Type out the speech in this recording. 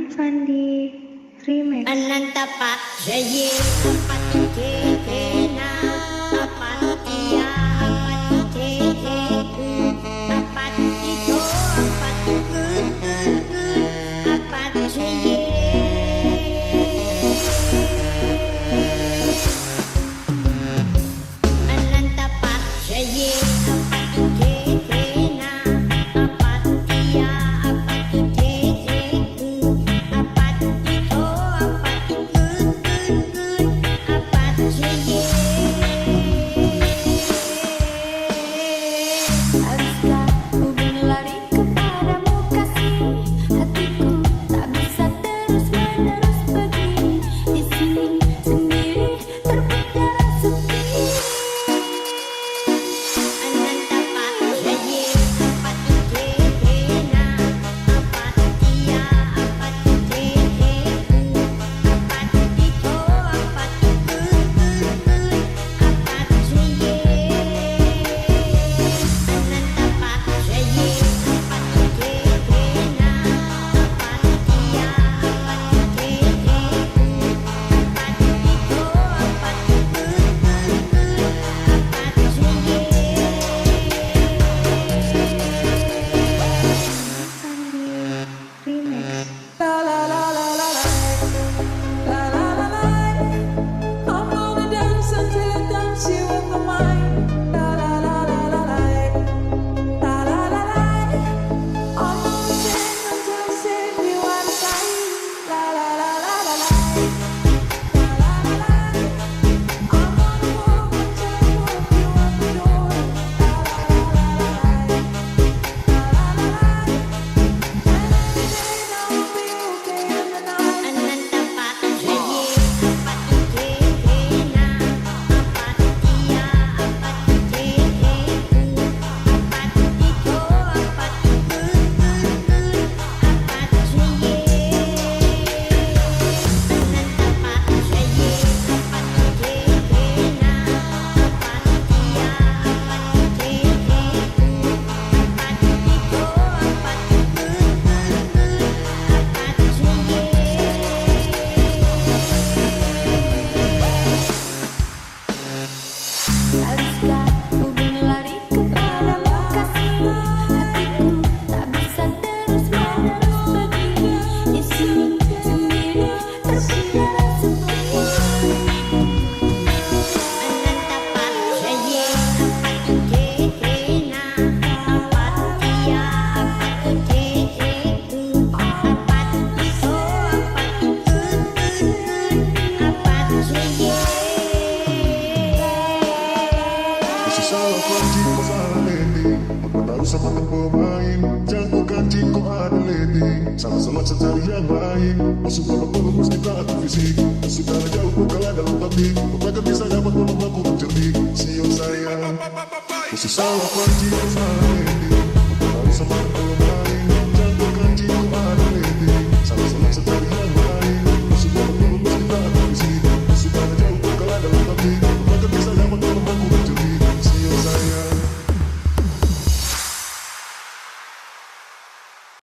Sandi Remix. Ananta Pak Jaye Apat Kekena Apat Iya Apat Keke Apat Ito Apat Kun Apat Jaye Ananta Pak Jaye Apat Kekena Apat Iya Apat Keke Apat Ito Apat Kun Apat Jaye. Haruskah ku berlari kepadamu kasih? Hatiku tak bisa terus-menerus begini, di sini sendiri terpenjara sepi. Ananta Pak Jaye Apat Kekena Apat Iya Apat Keke Apat Ito Apat Kun Apat Jaye. Ananta Pak Jaye Apat Kekena Apat Iya Apat Keke Apat Ito Apat Sandi Remix. La la la la la la la la la. I'm gonna dance until I dance you with my mind. La la la la la la la la la la. I'm gonna sing until I sing you out of sight. La la la la la la la la la. I'm gonna walk until I walk you out the door. La la la la la la la la la. Ananta Pak Jaye Apat Kekena Apat Iya Apat Keke Apat Ito Apat Kun Apat Jaye. Ananta Pak Jaye Apat Kekena Apat Iya Apat Keke Apat Ito Apat Kun Apat Jaye. Haruskah ku berlari kepadamu kasih? Hatiku tak bisa terus-menerus begini, di sini sendiri terpenjara sepi. Ananta Pak Jaye Apat Kekena Apat Iya Apat Keke Apat Ito Apat Kun Apat Jaye. Kasih salah kancing kau salah landing. Aku tahu sama kan pemain. Jago kancing kau ada landing. Sama-sama cari yang lain. Masuk babak belum mesti tak fisik. Sudah jauh kau kalah dalam taktik. Kau takkan bisa dapat walau aku mencerdik. Sial sayang. Kasih salah kancing kau salah landing. Aku tahu sama